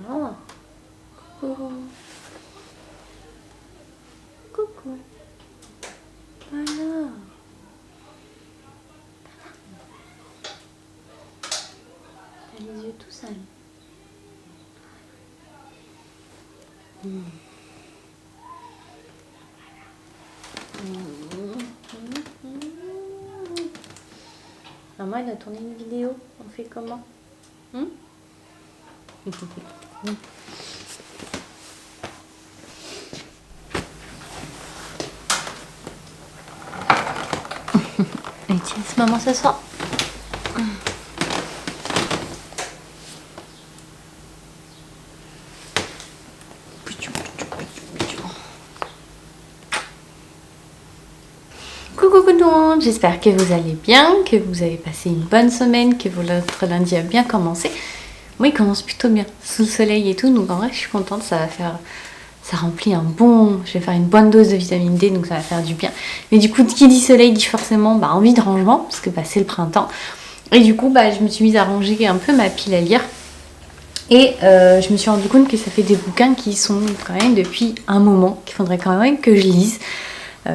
Voilà. Coucou. Coucou. Voilà. T'as les yeux tout sales. Maman, elle a tourné une vidéo. On fait comment? Et tiens, maman s'assoit. Coucou tout le monde, j'espère que vous allez bien, que vous avez passé une bonne semaine, que votre lundi a bien commencé. Moi, il commence plutôt bien, sous le soleil et tout, donc en vrai, je suis contente, ça remplit je vais faire une bonne dose de vitamine D, donc ça va faire du bien. Mais du coup, qui dit soleil dit forcément envie de rangement, parce que c'est le printemps. Et du coup, je me suis mise à ranger un peu ma pile à lire. Et je me suis rendu compte que ça fait des bouquins qui sont quand même depuis un moment, qu'il faudrait quand même que je lise.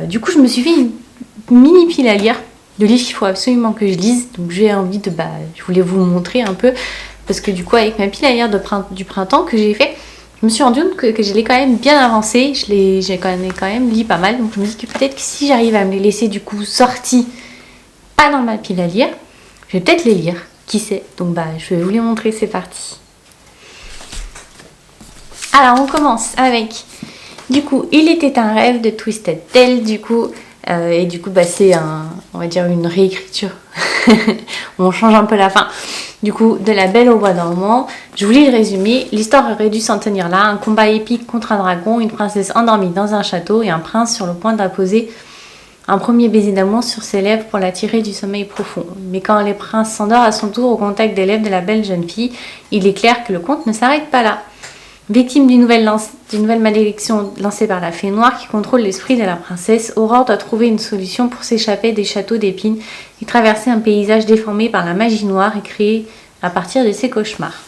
Du coup, je me suis fait une mini pile à lire, de livres qu'il faut absolument que je lise. Donc j'ai envie je voulais vous le montrer un peu, parce que du coup, avec ma pile à lire du printemps que j'ai fait, je me suis rendu compte que je l'ai quand même bien avancé, j'ai quand même lu pas mal, donc je me dis que peut-être que si j'arrive à me les laisser du coup sortis, pas dans ma pile à lire, je vais peut-être les lire, qui sait. Donc je vais vous les montrer, c'est parti. Alors on commence avec, du coup, Il était un rêve de Twisted Tale, du coup, et du coup c'est on va dire une réécriture, on change un peu la fin. Du coup, de La Belle au Bois dormant. Je vous lis le résumé. L'histoire aurait dû s'en tenir là. Un combat épique contre un dragon, une princesse endormie dans un château et un prince sur le point d'apposer un premier baiser d'amour sur ses lèvres pour la tirer du sommeil profond. Mais quand le prince s'endort à son tour au contact des lèvres de la belle jeune fille, il est clair que le conte ne s'arrête pas là. Victime d'une nouvelle malédiction lancée par la fée noire qui contrôle l'esprit de la princesse, Aurore doit trouver une solution pour s'échapper des châteaux d'épines et traverser un paysage déformé par la magie noire et créé à partir de ses cauchemars.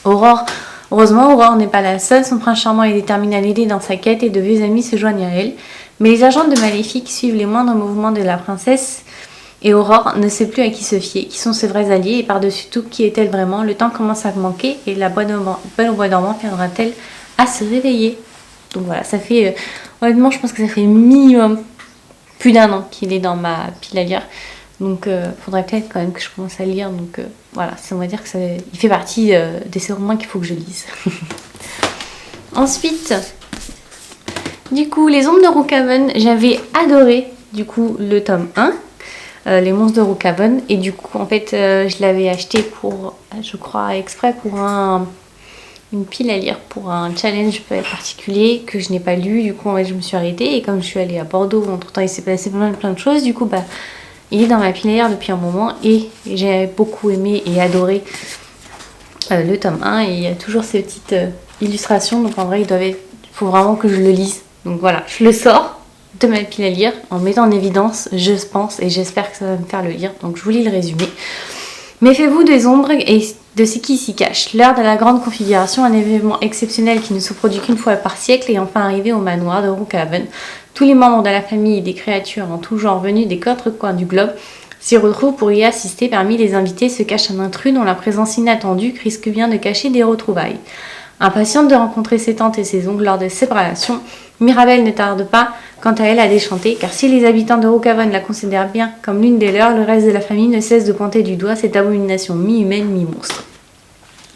Heureusement, Aurore n'est pas la seule, son prince charmant est déterminé à l'aider dans sa quête et de vieux amis se joignent à elle. Mais les agents de Maléfique suivent les moindres mouvements de la princesse et Aurore ne sait plus à qui se fier, qui sont ses vrais alliés et par-dessus tout, qui est-elle vraiment? Le temps commence à manquer et la Belle au Bois dormant viendra-t-elle à se réveiller? Donc voilà, ça fait, honnêtement, je pense que ça fait minimum plus d'un an qu'il est dans ma pile à lire. Donc faudrait peut-être quand même que je commence à lire. Donc voilà, on va dire que il fait partie de ces romans qu'il faut que je lise. Ensuite, du coup, Les Ombres de Rookhaven, j'avais adoré du coup le tome 1. Les monstres de Rookhaven, et du coup en fait je l'avais acheté pour, je crois exprès pour une pile à lire pour un challenge particulier que je n'ai pas lu. Du coup en fait, je me suis arrêtée et comme je suis allée à Bordeaux, entre temps il s'est passé plein de choses, du coup il est dans ma pile à lire depuis un moment et j'ai beaucoup aimé et adoré le tome 1 et il y a toujours ces petites illustrations, donc en vrai il faut vraiment que je le lise. Donc voilà, je le sors de ma pile à lire en mettant en évidence, je pense et j'espère que ça va me faire le lire. Donc je vous lis le résumé. Méfiez-vous des ombres et de ce qui s'y cache. L'heure de la grande configuration, un événement exceptionnel qui ne se produit qu'une fois par siècle, est enfin arrivé au manoir de Rookhaven. Tous les membres de la famille et des créatures en tout genre venus des quatre coins du globe s'y retrouvent pour y assister. Parmi les invités se cache un intrus dont la présence inattendue risque bien de cacher des retrouvailles. Impatiente de rencontrer ses tantes et ses oncles lors de séparation, Mirabelle ne tarde pas, quant à elle, à déchanter, car si les habitants de Rookhaven la considèrent bien comme l'une des leurs, le reste de la famille ne cesse de pointer du doigt cette abomination mi-humaine, mi-monstre.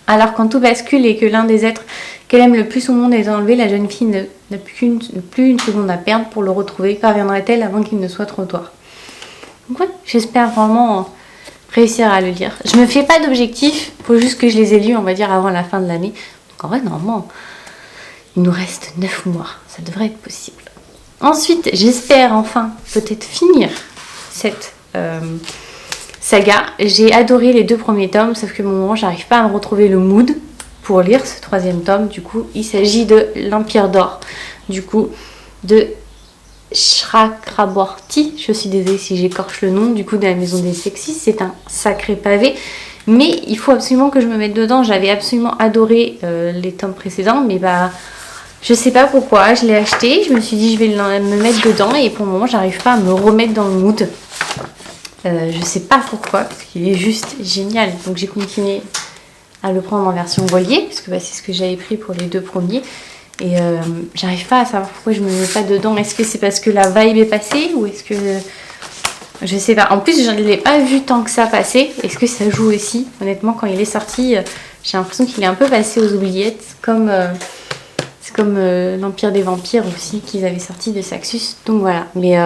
Alors quand tout bascule et que l'un des êtres qu'elle aime le plus au monde est enlevé, la jeune fille n'a plus une seconde à perdre pour le retrouver. Parviendra-t-elle avant qu'il ne soit trop tard? Donc ouais, j'espère vraiment réussir à le lire. Je me fais pas d'objectif, il faut juste que je les ai lus, on va dire, avant la fin de l'année. Donc en vrai, normalement, il nous reste 9 mois, ça devrait être possible. Ensuite, j'espère enfin peut-être finir cette saga. J'ai adoré les 2 premiers tomes, sauf que au moment j'arrive pas à me retrouver le mood pour lire ce 3e tome. Du coup, il s'agit de l'Empire d'Or, du coup, de Chakraborty. Je suis désolée si j'écorche le nom, du coup, de la Maison des Sexys. C'est un sacré pavé. Mais il faut absolument que je me mette dedans. J'avais absolument adoré les tomes précédents, mais bah je sais pas pourquoi. Je l'ai acheté, je me suis dit je vais me mettre dedans et pour le moment j'arrive pas à me remettre dans le mood. Je sais pas pourquoi, parce qu'il est juste génial. Donc j'ai continué à le prendre en version reliée, parce que bah, c'est ce que j'avais pris pour les 2 premiers. Et j'arrive pas à savoir pourquoi je me mets pas dedans. Est-ce que c'est parce que la vibe est passée ou est-ce que... Je sais pas. En plus, je ne l'ai pas vu tant que ça passer. Est-ce que ça joue aussi? Honnêtement, quand il est sorti, j'ai l'impression qu'il est un peu passé aux oubliettes. Comme, c'est comme l'Empire des Vampires aussi qu'ils avaient sorti de Saxus. Donc voilà. Mais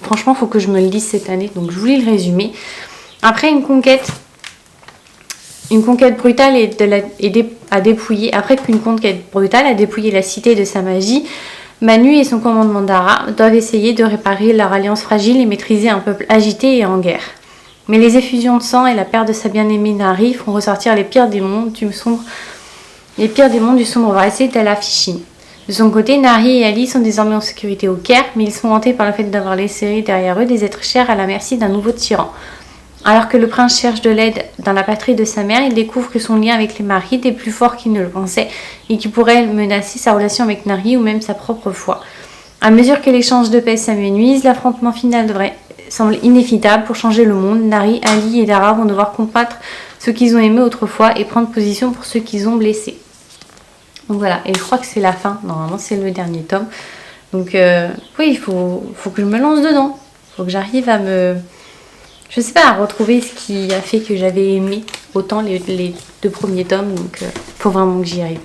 franchement, il faut que je me le lise cette année. Donc je voulais le résumer. Après, une conquête brutale à dépouiller. Après qu'une conquête brutale a dépouillé la cité de sa magie, Manu et son commandement Dara doivent essayer de réparer leur alliance fragile et maîtriser un peuple agité et en guerre. Mais les effusions de sang et la perte de sa bien-aimée Nari font ressortir les pires démons du sombre passé d'Ala Fishin. De son côté, Nari et Ali sont désormais en sécurité au Caire, mais ils sont hantés par le fait d'avoir laissé derrière eux des êtres chers à la merci d'un nouveau tyran. Alors que le prince cherche de l'aide dans la patrie de sa mère, il découvre que son lien avec les Marites est plus fort qu'il ne le pensait et qui pourrait menacer sa relation avec Nari ou même sa propre foi. À mesure que l'échange de paix s'amenuise, l'affrontement final semble inévitable. Pour changer le monde, Nari, Ali et Dara vont devoir combattre ceux qu'ils ont aimés autrefois et prendre position pour ceux qu'ils ont blessés. Donc voilà, et je crois que c'est la fin. Normalement, c'est le dernier tome. Donc oui, il faut que je me lance dedans. Il faut que j'arrive à je sais pas, à retrouver ce qui a fait que j'avais aimé autant les 2 premiers tomes. Donc faut vraiment que j'y arrive.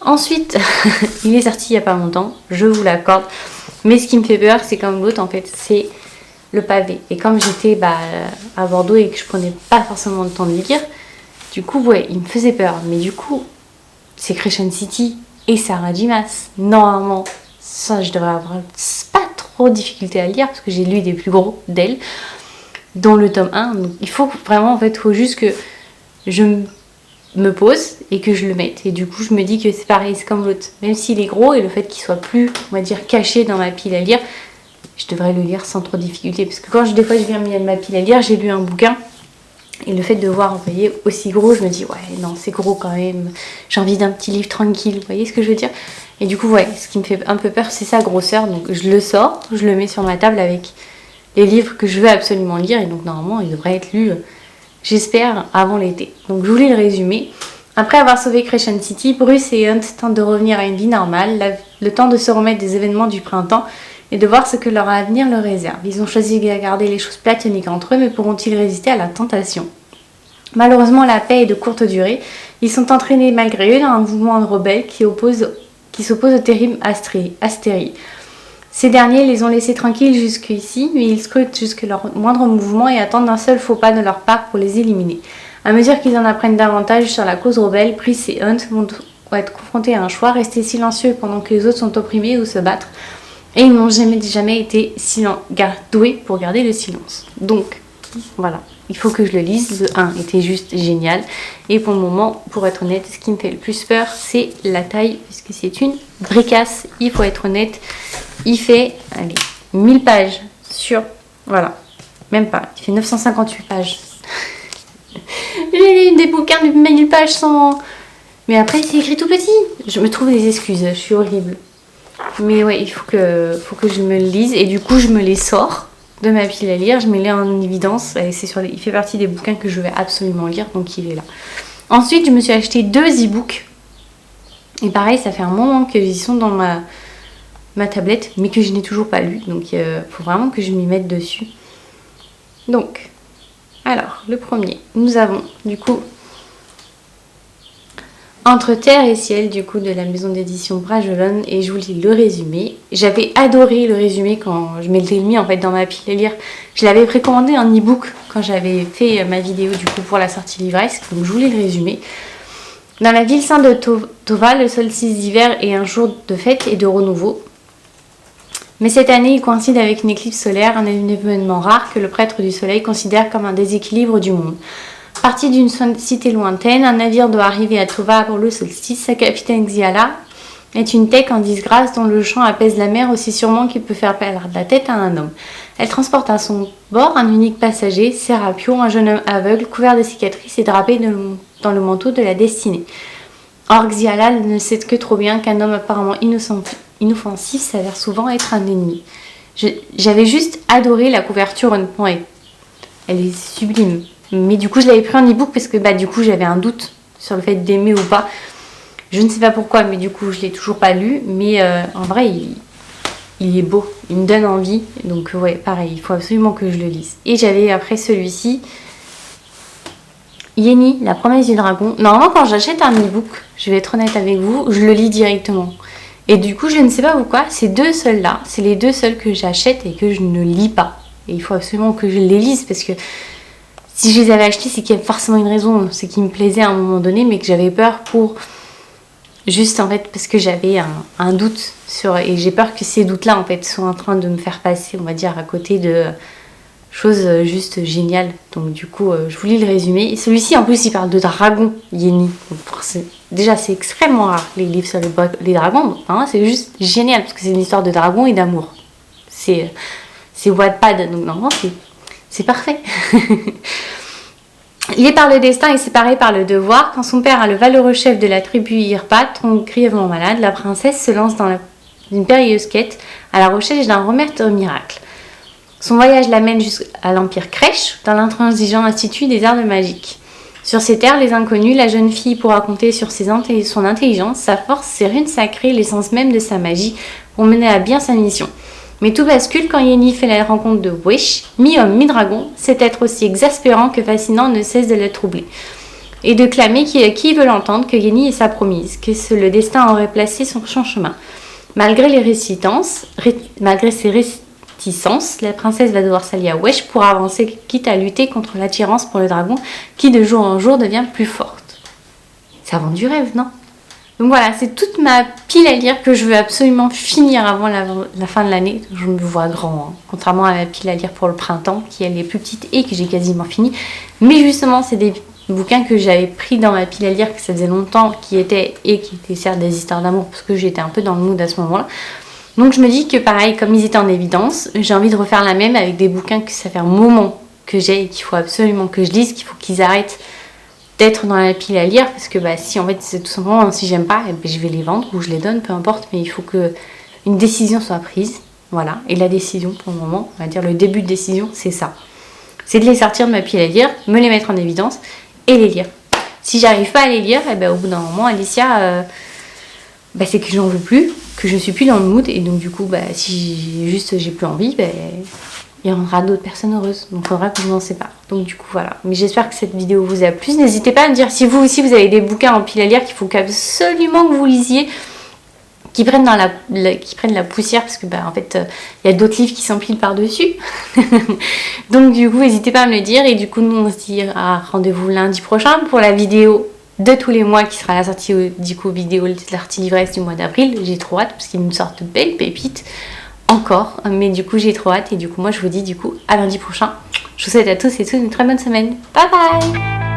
Ensuite, il est sorti il n'y a pas longtemps, je vous l'accorde. Mais ce qui me fait peur, c'est comme l'autre, en fait, c'est le pavé. Et comme j'étais à Bordeaux et que je prenais pas forcément le temps de lire, du coup, ouais, il me faisait peur. Mais du coup, c'est Crescent City et Sarah Dimas. Normalement, ça, je devrais avoir pas trop de difficulté à lire parce que j'ai lu des plus gros d'elle, dont le tome 1. Donc, il faut vraiment, en fait, il faut juste que je me pose et que je le mette. Et du coup, je me dis que c'est pareil, c'est comme l'autre. Même s'il est gros et le fait qu'il soit plus, on va dire, caché dans ma pile à lire, je devrais le lire sans trop de difficulté. Parce que quand des fois je viens de ma pile à lire, j'ai lu un bouquin. Et le fait de voir, vous voyez, aussi gros, je me dis, ouais, non, c'est gros quand même. J'ai envie d'un petit livre tranquille. Vous voyez ce que je veux dire? Et du coup, ouais, ce qui me fait un peu peur, c'est sa grosseur. Donc, je le sors, je le mets sur ma table avec les livres que je veux absolument lire. Et donc, normalement, il devrait être lu, j'espère, avant l'été. Donc, je voulais le résumer. Après avoir sauvé Crescent City, Bruce et Hunt tentent de revenir à une vie normale, le temps de se remettre des événements du printemps et de voir ce que leur avenir leur réserve. Ils ont choisi de garder les choses platoniques entre eux, mais pourront-ils résister à la tentation? Malheureusement, la paix est de courte durée. Ils sont entraînés malgré eux dans un mouvement de rebelles qui s'oppose au terrible Astérie. Ces derniers les ont laissés tranquilles jusqu'ici, mais ils scrutent jusque leur moindre mouvement et attendent un seul faux pas de leur part pour les éliminer. À mesure qu'ils en apprennent davantage sur la cause rebelle, Brice et Hunt vont être confrontés à un choix, rester silencieux pendant que les autres sont opprimés ou se battre. Et ils n'ont jamais été doués pour garder le silence. Donc, voilà, il faut que je le lise. Le 1 était juste génial. Et pour le moment, pour être honnête, ce qui me fait le plus peur, c'est la taille, puisque c'est une bricasse. Il faut être honnête. Il fait, allez, 1000 pages sur... Voilà, même pas. Il fait 958 pages. J'ai lu des bouquins de 1000 pages sans... Mais après, c'est écrit tout petit. Je me trouve des excuses, je suis horrible. Mais ouais, il faut que je me le lise. Et du coup, je me les sors de ma pile à lire. Je me les en évidence. Et il fait partie des bouquins que je vais absolument lire, donc il est là. Ensuite, je me suis acheté 2 e-books. Et pareil, ça fait un moment qu'ils sont dans ma tablette, mais que je n'ai toujours pas lu. Donc, il faut vraiment que je m'y mette dessus. Donc... Alors, le premier, nous avons du coup Entre terre et ciel, du coup, de la maison d'édition Bragelonne, et je vous lis le résumé. J'avais adoré le résumé quand je m'étais mis en fait dans ma pile à lire. Je l'avais précommandé en e-book quand j'avais fait ma vidéo du coup pour la sortie livresque, donc je vous lis le résumé. Dans la ville sainte de Tova, le solstice d'hiver est un jour de fête et de renouveau. Mais cette année, il coïncide avec une éclipse solaire, un événement rare que le prêtre du soleil considère comme un déséquilibre du monde. Parti d'une cité lointaine, un navire doit arriver à Tova pour le solstice. Sa capitaine Xiala est une tech en disgrâce dont le chant apaise la mer aussi sûrement qu'il peut faire perdre la tête à un homme. Elle transporte à son bord un unique passager, Serapio, un jeune homme aveugle, couvert de cicatrices et drapé dans le manteau de la destinée. Or, Xialal ne sait que trop bien qu'un homme apparemment inoffensif s'avère souvent être un ennemi. J'avais juste adoré la couverture, honnêtement, elle est sublime. Mais du coup, je l'avais pris en e-book parce que du coup, j'avais un doute sur le fait d'aimer ou pas. Je ne sais pas pourquoi, mais du coup, je ne l'ai toujours pas lu. Mais en vrai, il est beau, il me donne envie. Donc ouais, pareil, il faut absolument que je le lise. Et j'avais après celui-ci, Yenny, la promesse du dragon. Normalement, quand j'achète un e-book, je vais être honnête avec vous, je le lis directement. Et du coup, je ne sais pas pourquoi, ces deux seuls-là, c'est les deux seuls que j'achète et que je ne lis pas. Et il faut absolument que je les lise parce que si je les avais achetés, c'est qu'il y a forcément une raison. C'est qu'ils me plaisaient à un moment donné, mais que j'avais peur pour... Juste en fait parce que j'avais un doute sur... Et j'ai peur que ces doutes-là en fait soient en train de me faire passer, on va dire, à côté de choses juste géniales. Donc du coup, je vous lis le résumé. Et celui-ci en plus, il parle de dragons, Yenny. Déjà, c'est extrêmement rare les livres sur les dragons. Hein, c'est juste génial parce que c'est une histoire de dragons et d'amour. C'est Wattpad, donc normalement c'est parfait. Lié par le destin et séparé par le devoir, quand son père, le valeureux chef de la tribu Irpa, tombe grièvement malade, la princesse se lance dans une périlleuse quête à la recherche d'un remède au miracle. Son voyage l'amène jusqu'à l'Empire Crèche, dans l'intransigeant institut des arts de magie. Sur ces terres, les inconnus, la jeune fille pourra compter sur son intelligence, sa force, ses runes sacrées, l'essence même de sa magie, pour mener à bien sa mission. Mais tout bascule quand Yenny fait la rencontre de Wish, mi-homme, mi-dragon, cet être aussi exaspérant que fascinant ne cesse de la troubler. Et de clamer qui veut l'entendre que Yenny est sa promise, que le destin aurait placé sur son chemin. Malgré ses réticences, la princesse va devoir s'allier à Wesh pour avancer, quitte à lutter contre l'attirance pour le dragon, qui de jour en jour devient plus forte. Ça vend du rêve, non ? Donc voilà, c'est toute ma pile à lire que je veux absolument finir avant la fin de l'année. Je me vois grand, hein, contrairement à ma pile à lire pour le printemps, qui elle est plus petite et que j'ai quasiment fini. Mais justement, c'est des bouquins que j'avais pris dans ma pile à lire, que ça faisait longtemps, qui étaient certes des histoires d'amour, parce que j'étais un peu dans le mood à ce moment-là. Donc je me dis que pareil, comme ils étaient en évidence, j'ai envie de refaire la même avec des bouquins que ça fait un moment que j'ai et qu'il faut absolument que je lise, qu'il faut qu'ils arrêtent d'être dans la pile à lire, parce que si en fait c'est tout simplement si j'aime pas, je vais les vendre ou je les donne, peu importe, mais il faut que une décision soit prise, voilà. Et la décision pour le moment, on va dire le début de décision, c'est ça, c'est de les sortir de ma pile à lire, me les mettre en évidence et les lire. Si j'arrive pas à les lire, au bout d'un moment, Alicia, c'est que j'en veux plus, que je suis plus dans le mood, et donc du coup si juste j'ai plus envie, il y aura d'autres personnes heureuses, donc il faudra que je m'en sépare. Donc du coup voilà, mais j'espère que cette vidéo vous a plu. N'hésitez pas à me dire si vous aussi vous avez des bouquins en pile à lire qu'il faut absolument que vous lisiez, qui prennent la poussière, parce que en fait il y a d'autres livres qui s'empilent par dessus. Donc du coup n'hésitez pas à me le dire, et du coup nous on se dit rendez-vous lundi prochain pour la vidéo de tous les mois qui sera la sortie du coup vidéo de l'artilivresse du mois d'avril. J'ai trop hâte parce qu'ils nous sortent de belles pépites encore, mais du coup j'ai trop hâte, et du coup moi je vous dis du coup à lundi prochain. Je vous souhaite à tous et toutes une très bonne semaine. Bye bye.